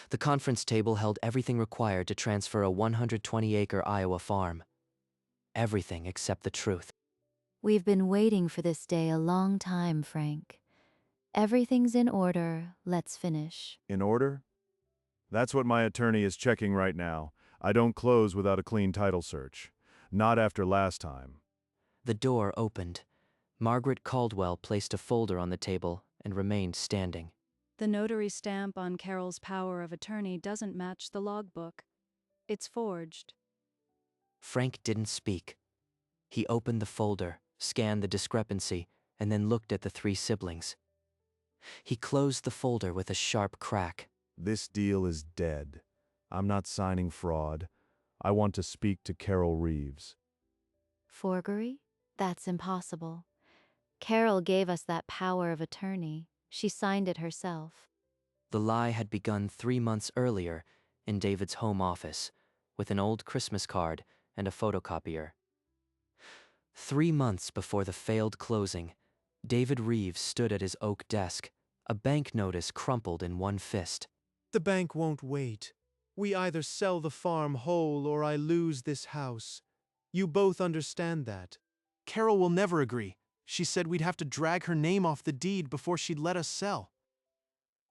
The conference table held everything required to transfer a 120-acre Iowa farm. Everything except the truth. We've been waiting for this day a long time, Frank. Everything's in order. Let's finish. In order? That's what my attorney is checking right now. I don't close without a clean title search. Not after last time. The door opened. Margaret Caldwell placed a folder on the table and remained standing. The notary stamp on Carol's power of attorney doesn't match the logbook. It's forged. Frank didn't speak. He opened the folder, scanned the discrepancy, and then looked at the three siblings. He closed the folder with a sharp crack. This deal is dead. I'm not signing fraud. I want to speak to Carol Reeves. Forgery? That's impossible. Carol gave us that power of attorney. She signed it herself. The lie had begun 3 months earlier in David's home office with an old Christmas card and a photocopier. 3 months before the failed closing, David Reeves stood at his oak desk, a bank notice crumpled in one fist. The bank won't wait. We either sell the farm whole or I lose this house. You both understand that. Carol will never agree. She said we'd have to drag her name off the deed before she'd let us sell.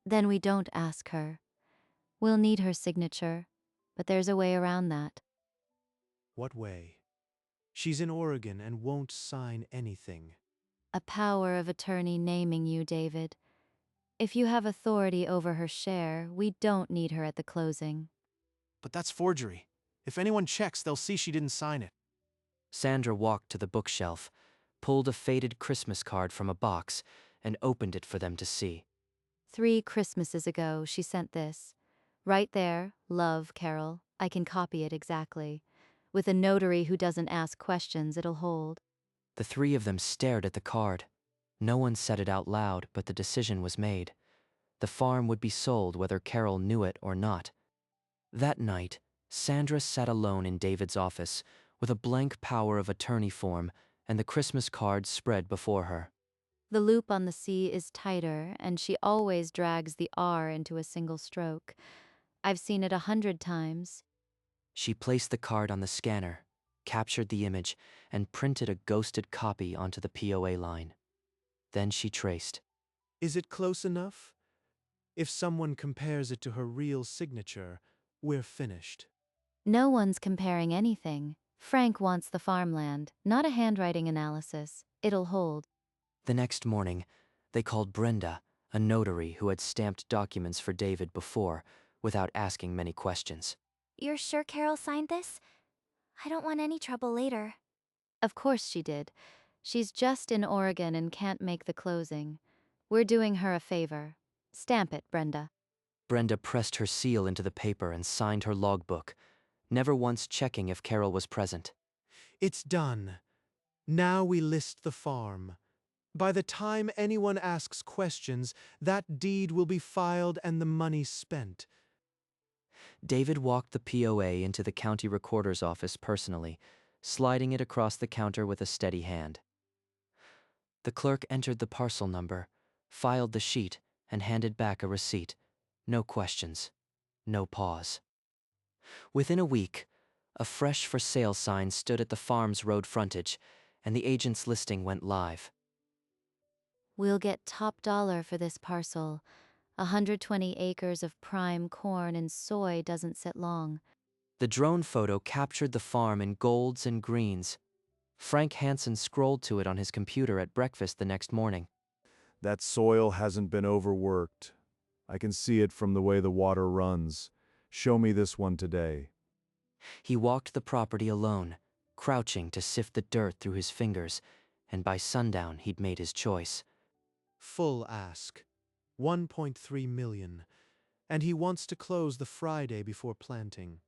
Then we don't ask her. We'll need her signature, but there's a way around that. What way? She's in Oregon and won't sign anything. A power of attorney naming you, David. If you have authority over her share, we don't need her at the closing. But that's forgery. If anyone checks, they'll see she didn't sign it. Sandra walked to the bookshelf, pulled a faded Christmas card from a box, and opened it for them to see. 3 Christmases ago, she sent this. Right there, love, Carol. I can copy it exactly. With a notary who doesn't ask questions, it'll hold. The three of them stared at the card. No one said it out loud, but the decision was made. The farm would be sold whether Carol knew it or not. That night, Sandra sat alone in David's office with a blank power of attorney form and the Christmas card spread before her. The loop on the C is tighter, and she always drags the R into a single stroke. I've seen it 100 times. She placed the card on the scanner, captured the image, and printed a ghosted copy onto the POA line. Then she traced. Is it close enough? If someone compares it to her real signature, we're finished. No one's comparing anything. Frank wants the farmland, not a handwriting analysis. It'll hold. The next morning, they called Brenda, a notary who had stamped documents for David before, without asking many questions. You're sure Carol signed this? I don't want any trouble later. Of course she did. She's just in Oregon and can't make the closing. We're doing her a favor. Stamp it, Brenda. Brenda pressed her seal into the paper and signed her logbook, never once checking if Carol was present. It's done. Now we list the farm. By the time anyone asks questions, that deed will be filed and the money spent. David walked the POA into the county recorder's office personally, sliding it across the counter with a steady hand. The clerk entered the parcel number, filed the sheet, and handed back a receipt. No questions. No pause. Within a week, a fresh for sale sign stood at the farm's road frontage, and the agent's listing went live. We'll get top dollar for this parcel. 120 acres of prime corn and soy doesn't sit long. The drone photo captured the farm in golds and greens. Frank Hansen scrolled to it on his computer at breakfast the next morning. That soil hasn't been overworked. I can see it from the way the water runs. Show me this one today. He walked the property alone, crouching to sift the dirt through his fingers, and by sundown he'd made his choice. Full ask. 1.3 million. And he wants to close the Friday before planting.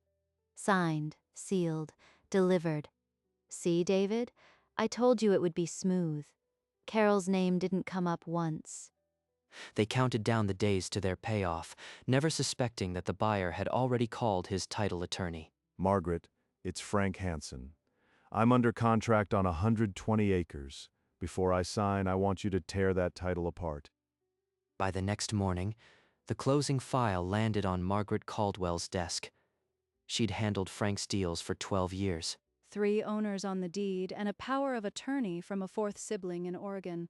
Signed, sealed, delivered. See, David? I told you it would be smooth. Carol's name didn't come up once. They counted down the days to their payoff, never suspecting that the buyer had already called his title attorney. Margaret, it's Frank Hansen. I'm under contract on 120 acres. Before I sign, I want you to tear that title apart. By the next morning, The closing file landed on Margaret Caldwell's desk. She'd handled Frank's deals for 12 years. 3 owners on the deed and a power of attorney from a 4th sibling in Oregon.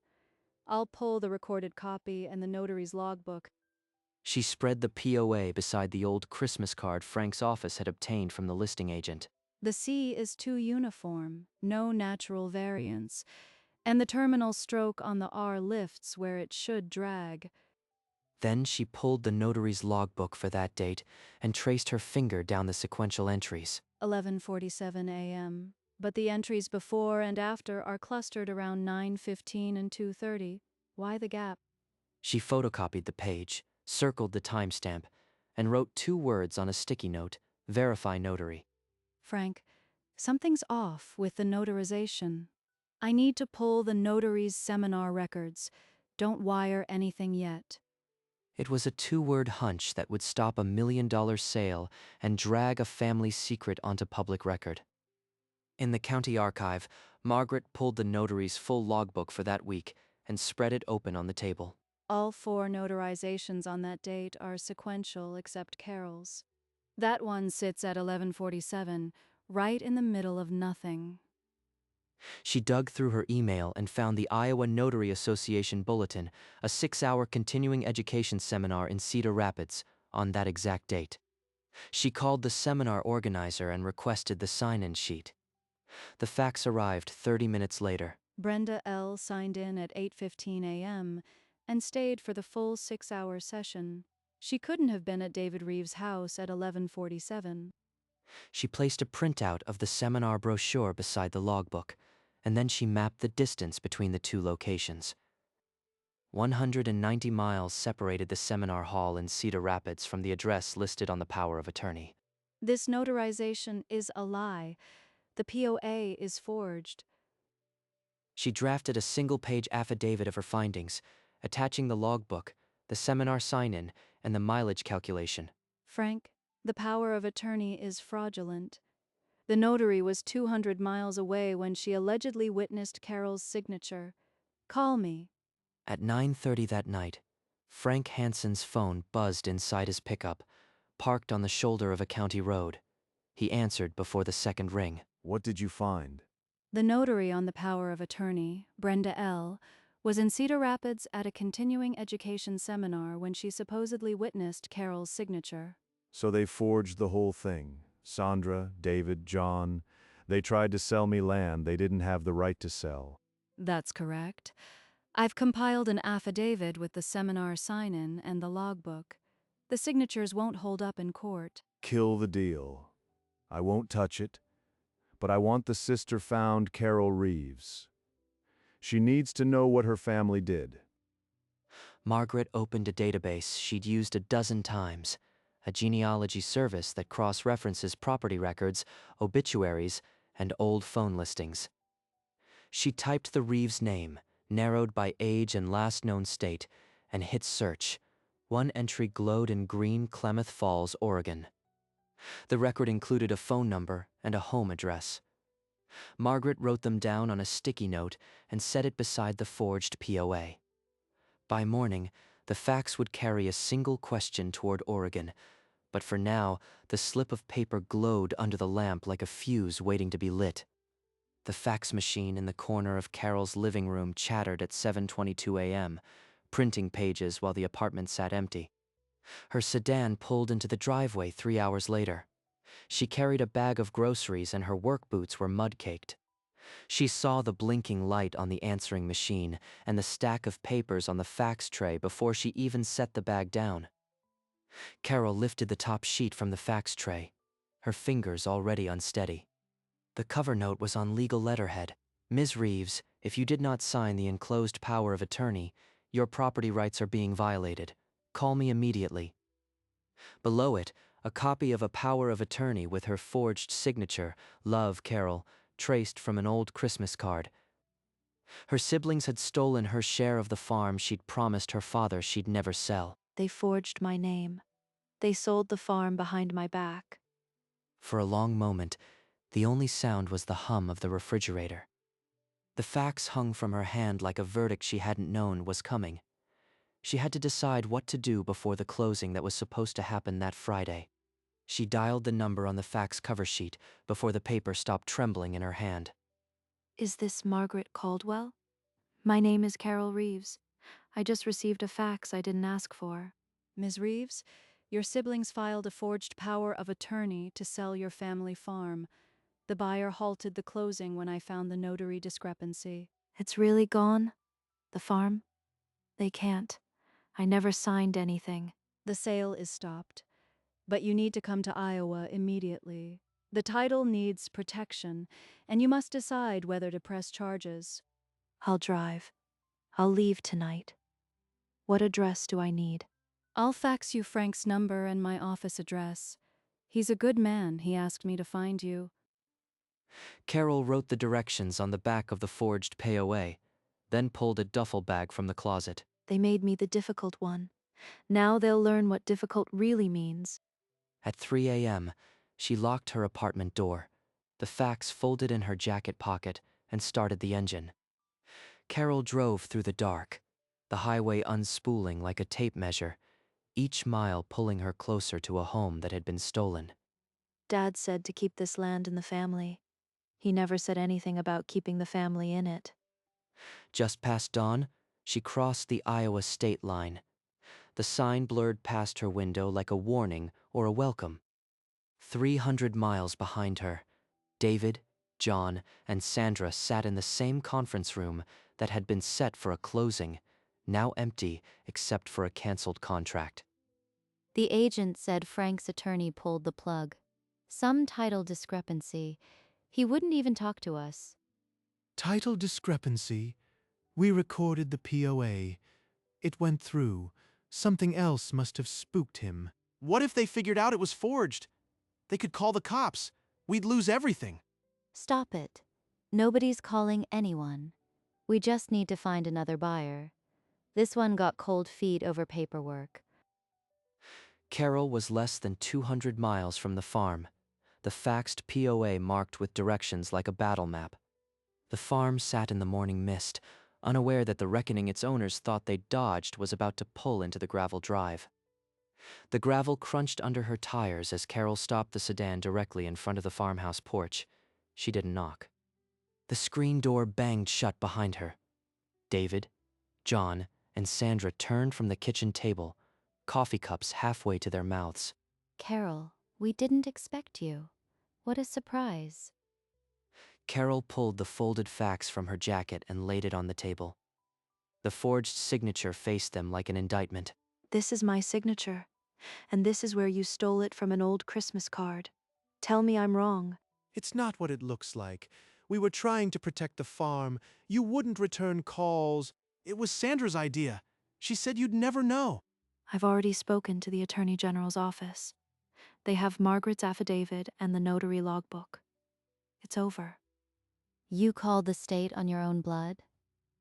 I'll pull the recorded copy and the notary's logbook. She spread the POA beside the old Christmas card Frank's office had obtained from the listing agent. The C is too uniform, no natural variance, and the terminal stroke on the R lifts where it should drag. Then she pulled the notary's logbook for that date and traced her finger down the sequential entries. 11:47 a.m., but the entries before and after are clustered around 9:15 and 2:30. Why the gap? She photocopied the page, circled the timestamp, and wrote 2 words on a sticky note, "Verify notary." Frank, something's off with the notarization. I need to pull the notary's seminar records. Don't wire anything yet. It was a 2-word hunch that would stop a $1 million sale and drag a family secret onto public record. In the county archive, Margaret pulled the notary's full logbook for that week and spread it open on the table. All 4 notarizations on that date are sequential except Carol's. That one sits at 11:47, right in the middle of nothing. She dug through her email and found the Iowa Notary Association Bulletin, a 6-hour continuing education seminar in Cedar Rapids, on that exact date. She called the seminar organizer and requested the sign-in sheet. The fax arrived 30 minutes later. Brenda L. signed in at 8:15 a.m. and stayed for the full 6-hour session. She couldn't have been at David Reeves' house at 11:47. She placed a printout of the seminar brochure beside the logbook, and then she mapped the distance between the 2 locations. 190 miles separated the seminar hall in Cedar Rapids from the address listed on the power of attorney. This notarization is a lie. The POA is forged. She drafted a single-page affidavit of her findings, attaching the logbook, the seminar sign-in, and the mileage calculation. Frank, the power of attorney is fraudulent. The notary was 200 miles away when she allegedly witnessed Carol's signature. Call me. At 9:30 that night, Frank Hansen's phone buzzed inside his pickup, parked on the shoulder of a county road. He answered before the second ring. What did you find? The notary on the power of attorney, Brenda L., was in Cedar Rapids at a continuing education seminar when she supposedly witnessed Carol's signature. So they forged the whole thing. Sandra, David, John. They tried to sell me land they didn't have the right to sell. That's correct. I've compiled an affidavit with the seminar sign-in and the logbook. The signatures won't hold up in court. Kill the deal. I won't touch it, but I want the sister found Carol Reeves. She needs to know what her family did. Margaret opened a database she'd used a dozen times, a genealogy service that cross-references property records, obituaries, and old phone listings. She typed the Reeves name, narrowed by age and last known state, and hit search. One entry glowed in green Klamath Falls, Oregon. The record included a phone number and a home address. Margaret wrote them down on a sticky note and set it beside the forged POA. By morning, the fax would carry a single question toward Oregon, but for now, the slip of paper glowed under the lamp like a fuse waiting to be lit. The fax machine in the corner of Carol's living room chattered at 7:22 a.m., printing pages while the apartment sat empty. Her sedan pulled into the driveway 3 hours later. She carried a bag of groceries and her work boots were mud-caked. She saw the blinking light on the answering machine and the stack of papers on the fax tray before she even set the bag down. Carol lifted the top sheet from the fax tray, her fingers already unsteady. The cover note was on legal letterhead. Ms. Reeves, if you did not sign the enclosed power of attorney, your property rights are being violated. Call me immediately. Below it, a copy of a power of attorney with her forged signature, Love, Carol, traced from an old Christmas card. Her siblings had stolen her share of the farm she'd promised her father she'd never sell. They forged my name. They sold the farm behind my back. For a long moment, the only sound was the hum of the refrigerator. The fax hung from her hand like a verdict she hadn't known was coming. She had to decide what to do before the closing that was supposed to happen that Friday. She dialed the number on the fax cover sheet before the paper stopped trembling in her hand. Is this Margaret Caldwell? My name is Carol Reeves. I just received a fax I didn't ask for. Ms. Reeves, your siblings filed a forged power of attorney to sell your family farm. The buyer halted the closing when I found the notary discrepancy. It's really gone? The farm? They can't. I never signed anything. The sale is stopped. But you need to come to Iowa immediately. The title needs protection, and you must decide whether to press charges. I'll drive. I'll leave tonight. What address do I need? I'll fax you Frank's number and my office address. He's a good man. He asked me to find you. Carol wrote the directions on the back of the forged POA, then pulled a duffel bag from the closet. They made me the difficult one. Now they'll learn what difficult really means. At 3 a.m., she locked her apartment door, the fax folded in her jacket pocket, and started the engine. Carol drove through the dark, the highway unspooling like a tape measure, each mile pulling her closer to a home that had been stolen. Dad said to keep this land in the family. He never said anything about keeping the family in it. Just past dawn, she crossed the Iowa state line. The sign blurred past her window like a warning or a welcome. 300 miles behind her, David, John, and Sandra sat in the same conference room that had been set for a closing, now empty except for a canceled contract. The agent said Frank's attorney pulled the plug. Some title discrepancy. He wouldn't even talk to us. Title discrepancy. We recorded the POA. It went through. Something else must have spooked him. What if they figured out it was forged? They could call the cops. We'd lose everything. Stop it. Nobody's calling anyone. We just need to find another buyer. This one got cold feet over paperwork. Carol was less than 200 miles from the farm, the faxed POA marked with directions like a battle map. The farm sat in the morning mist, unaware that the reckoning its owners thought they'd dodged was about to pull into the gravel drive. The gravel crunched under her tires as Carol stopped the sedan directly in front of the farmhouse porch. She didn't knock. The screen door banged shut behind her. David, John, and Sandra turned from the kitchen table, coffee cups halfway to their mouths. Carol, we didn't expect you. What a surprise. Carol pulled the folded fax from her jacket and laid it on the table. The forged signature faced them like an indictment. This is my signature, and this is where you stole it from an old Christmas card. Tell me I'm wrong. It's not what it looks like. We were trying to protect the farm. You wouldn't return calls. It was Sandra's idea. She said you'd never know. I've already spoken to the Attorney General's office. They have Margaret's affidavit and the notary logbook. It's over. You called the state on your own blood?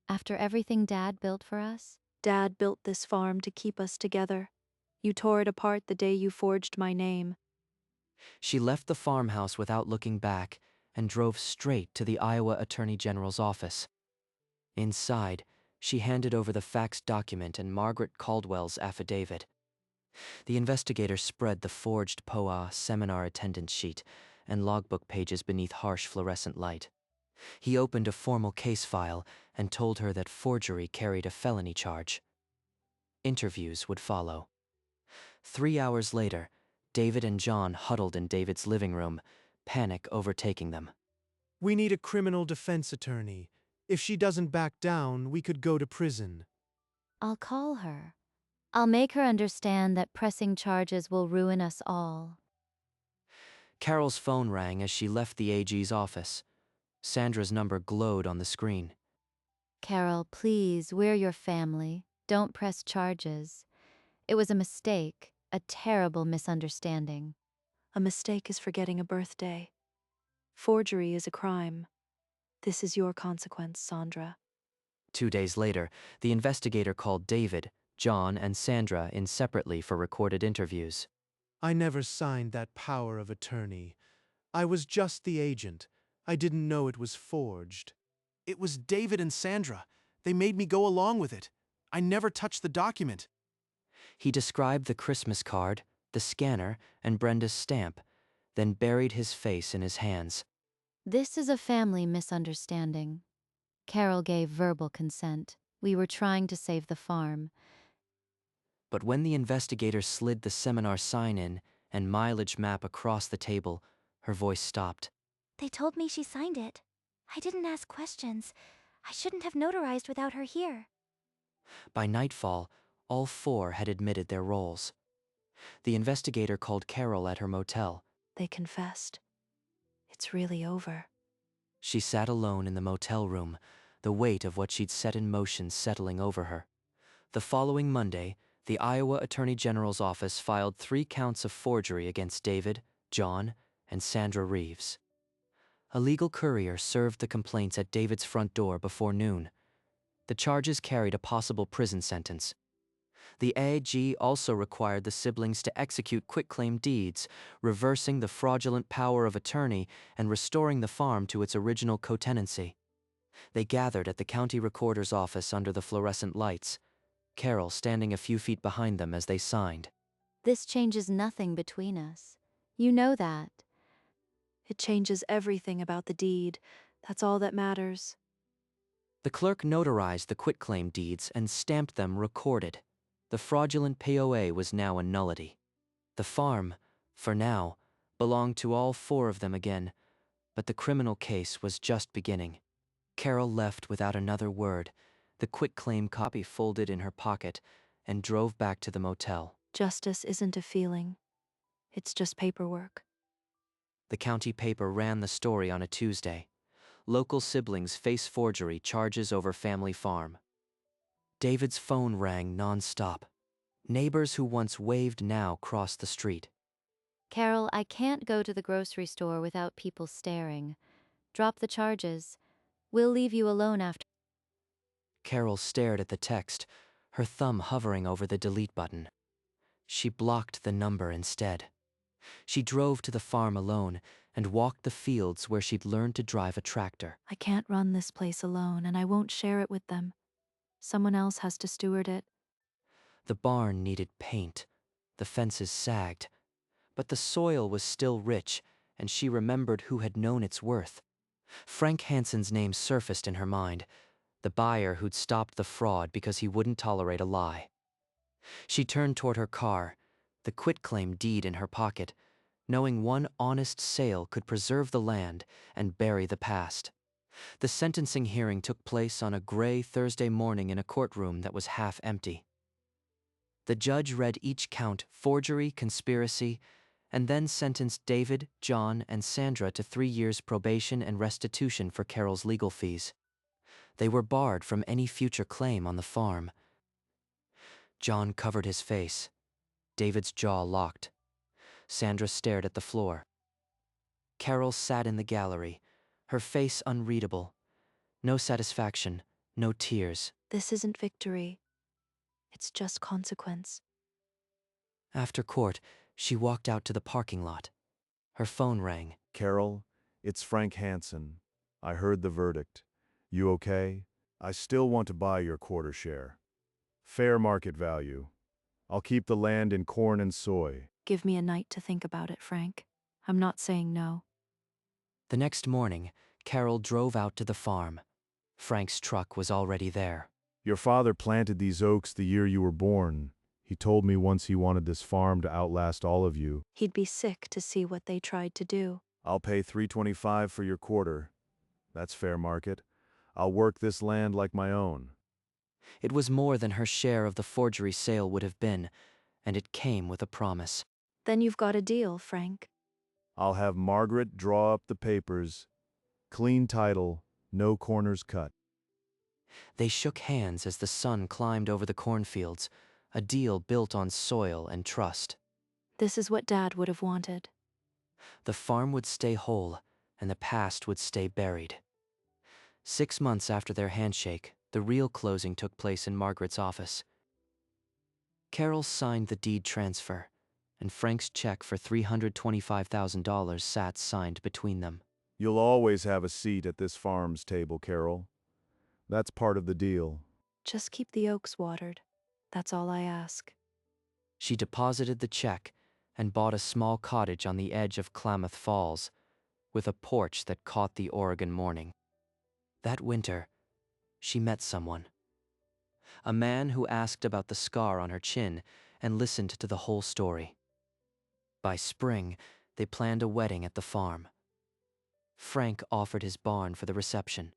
After everything Dad built for us? Dad built this farm to keep us together. You tore it apart the day you forged my name. She left the farmhouse without looking back and drove straight to the Iowa Attorney General's office. Inside, she handed over the faxed document and Margaret Caldwell's affidavit. The investigator spread the forged POA seminar attendance sheet and logbook pages beneath harsh fluorescent light. He opened a formal case file and told her that forgery carried a felony charge. Interviews would follow. 3 hours later, David and John huddled in David's living room, panic overtaking them. We need a criminal defense attorney. If she doesn't back down, we could go to prison. I'll call her. I'll make her understand that pressing charges will ruin us all. Carol's phone rang as she left the AG's office. Sandra's number glowed on the screen. Carol, please, we're your family. Don't press charges. It was a mistake, a terrible misunderstanding. A mistake is forgetting a birthday. Forgery is a crime. This is your consequence, Sandra. 2 days later, the investigator called David, John, and Sandra in separately for recorded interviews. I never signed that power of attorney. I was just the agent. I didn't know it was forged. It was David and Sandra. They made me go along with it. I never touched the document. He described the Christmas card, the scanner, and Brenda's stamp, then buried his face in his hands. This is a family misunderstanding. Carol gave verbal consent. We were trying to save the farm. But when the investigator slid the seminar sign-in and mileage map across the table, her voice stopped. They told me she signed it. I didn't ask questions. I shouldn't have notarized without her here. By nightfall, all four had admitted their roles. The investigator called Carol at her motel. They confessed. It's really over. She sat alone in the motel room, the weight of what she'd set in motion settling over her. The following Monday, the Iowa Attorney General's office filed 3 counts of forgery against David, John, and Sandra Reeves. A legal courier served the complaints at David's front door before noon. The charges carried a possible prison sentence. The AG also required the siblings to execute quitclaim deeds, reversing the fraudulent power of attorney and restoring the farm to its original co-tenancy. They gathered at the county recorder's office under the fluorescent lights, Carol standing a few feet behind them as they signed. This changes nothing between us. You know that. It changes everything about the deed. That's all that matters. The clerk notarized the quitclaim deeds and stamped them recorded. The fraudulent POA was now a nullity. The farm, for now, belonged to all 4 of them again, but the criminal case was just beginning. Carol left without another word, the quitclaim copy folded in her pocket, and drove back to the motel. Justice isn't a feeling. It's just paperwork. The county paper ran the story on a Tuesday. Local siblings face forgery charges over family farm. David's phone rang nonstop. Neighbors who once waved now crossed the street. Carol, I can't go to the grocery store without people staring. Drop the charges. We'll leave you alone after. Carol stared at the text, her thumb hovering over the delete button. She blocked the number instead. She drove to the farm alone and walked the fields where she'd learned to drive a tractor. I can't run this place alone, and I won't share it with them. Someone else has to steward it. The barn needed paint. The fences sagged. But the soil was still rich, and she remembered who had known its worth. Frank Hansen's name surfaced in her mind, the buyer who'd stopped the fraud because he wouldn't tolerate a lie. She turned toward her car, the quitclaim deed in her pocket, knowing one honest sale could preserve the land and bury the past. The sentencing hearing took place on a gray Thursday morning in a courtroom that was half empty. The judge read each count, forgery, conspiracy, and then sentenced David, John, and Sandra to 3 years probation and restitution for Carol's legal fees. They were barred from any future claim on the farm. John covered his face. David's jaw locked. Sandra stared at the floor. Carol sat in the gallery, her face unreadable. No satisfaction, no tears. This isn't victory. It's just consequence. After court, she walked out to the parking lot. Her phone rang. Carol, it's Frank Hansen. I heard the verdict. You okay? I still want to buy your quarter share. Fair market value. I'll keep the land in corn and soy. Give me a night to think about it, Frank. I'm not saying no. The next morning, Carol drove out to the farm. Frank's truck was already there. Your father planted these oaks the year you were born. He told me once he wanted this farm to outlast all of you. He'd be sick to see what they tried to do. I'll pay $3.25 for your quarter. That's fair market. I'll work this land like my own. It was more than her share of the forgery sale would have been, and it came with a promise. Then you've got a deal, Frank. I'll have Margaret draw up the papers. Clean title, no corners cut. They shook hands as the sun climbed over the cornfields, a deal built on soil and trust. This is what Dad would have wanted. The farm would stay whole, and the past would stay buried. 6 months after their handshake, the real closing took place in Margaret's office. Carol signed the deed transfer, and Frank's check for $325,000 sat signed between them. You'll always have a seat at this farm's table, Carol. That's part of the deal. Just keep the oaks watered. That's all I ask. She deposited the check and bought a small cottage on the edge of Klamath Falls, with a porch that caught the Oregon morning. That winter, she met someone. A man who asked about the scar on her chin and listened to the whole story. By spring, they planned a wedding at the farm. Frank offered his barn for the reception.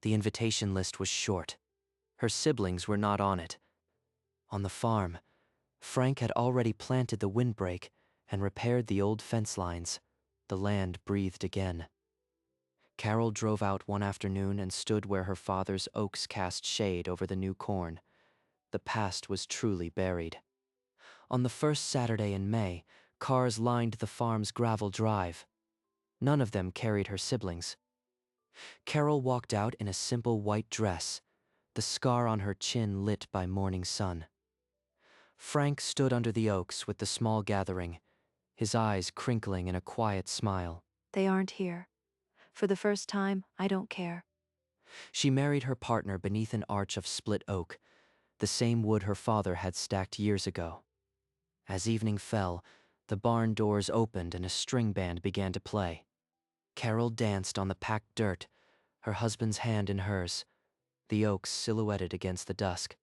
The invitation list was short. Her siblings were not on it. On the farm, Frank had already planted the windbreak and repaired the old fence lines. The land breathed again. Carol drove out one afternoon and stood where her father's oaks cast shade over the new corn. The past was truly buried. On the first Saturday in May, cars lined the farm's gravel drive. None of them carried her siblings. Carol walked out in a simple white dress, the scar on her chin lit by morning sun. Frank stood under the oaks with the small gathering, his eyes crinkling in a quiet smile. They aren't here. For the first time, I don't care. She married her partner beneath an arch of split oak, the same wood her father had stacked years ago. As evening fell, the barn doors opened and a string band began to play. Carol danced on the packed dirt, her husband's hand in hers, the oaks silhouetted against the dusk.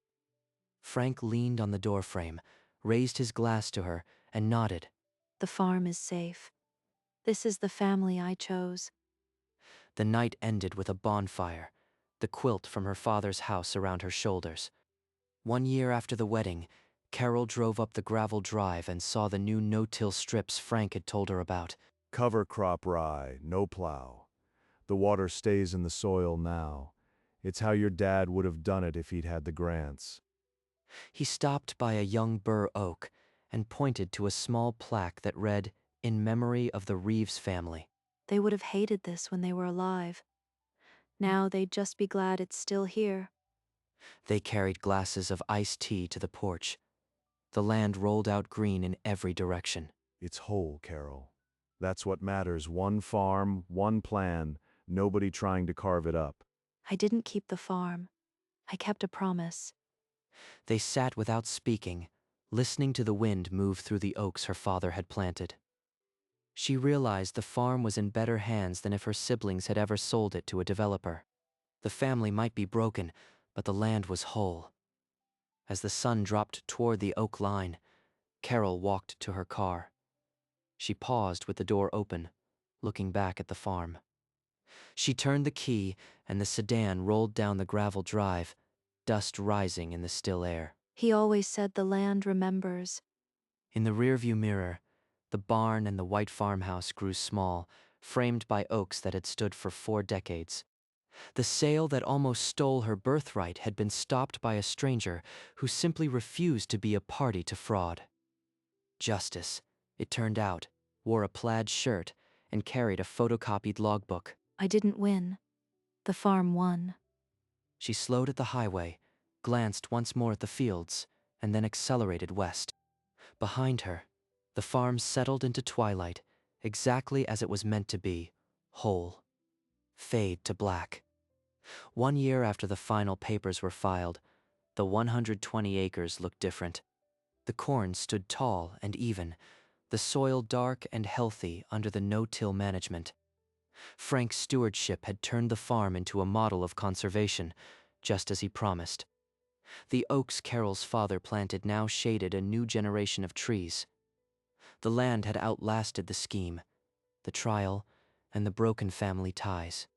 Frank leaned on the doorframe, raised his glass to her, and nodded. The farm is safe. This is the family I chose. The night ended with a bonfire, the quilt from her father's house around her shoulders. 1 year after the wedding, Carol drove up the gravel drive and saw the new no-till strips Frank had told her about. Cover crop rye, no plow. The water stays in the soil now. It's how your dad would have done it if he'd had the grants. He stopped by a young bur oak and pointed to a small plaque that read, "In memory of the Reeves family." They would have hated this when they were alive. Now they'd just be glad it's still here. They carried glasses of iced tea to the porch. The land rolled out green in every direction. It's whole, Carol. That's what matters. One farm, one plan, nobody trying to carve it up. I didn't keep the farm. I kept a promise. They sat without speaking, listening to the wind move through the oaks her father had planted. She realized the farm was in better hands than if her siblings had ever sold it to a developer. The family might be broken, but the land was whole. As the sun dropped toward the oak line, Carol walked to her car. She paused with the door open, looking back at the farm. She turned the key, and the sedan rolled down the gravel drive, dust rising in the still air. He always said the land remembers. In the rearview mirror, the barn and the white farmhouse grew small, framed by oaks that had stood for 4 decades. The sale that almost stole her birthright had been stopped by a stranger who simply refused to be a party to fraud. Justice, it turned out, wore a plaid shirt and carried a photocopied logbook. I didn't win. The farm won. She slowed at the highway, glanced once more at the fields, and then accelerated west. Behind her, the farm settled into twilight, exactly as it was meant to be, whole. Fade to black. 1 year after the final papers were filed, the 120 acres looked different. The corn stood tall and even, the soil dark and healthy under the no-till management. Frank's stewardship had turned the farm into a model of conservation, just as he promised. The oaks Carol's father planted now shaded a new generation of trees. The land had outlasted the scheme, the trial, and the broken family ties.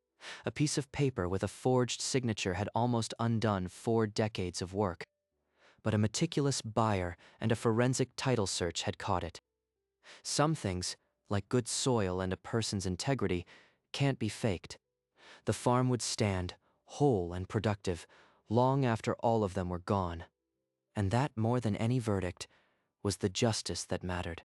A piece of paper with a forged signature had almost undone 4 decades of work. But a meticulous buyer and a forensic title search had caught it. Some things, like good soil and a person's integrity, can't be faked. The farm would stand, whole and productive, long after all of them were gone. And that, more than any verdict, was the justice that mattered.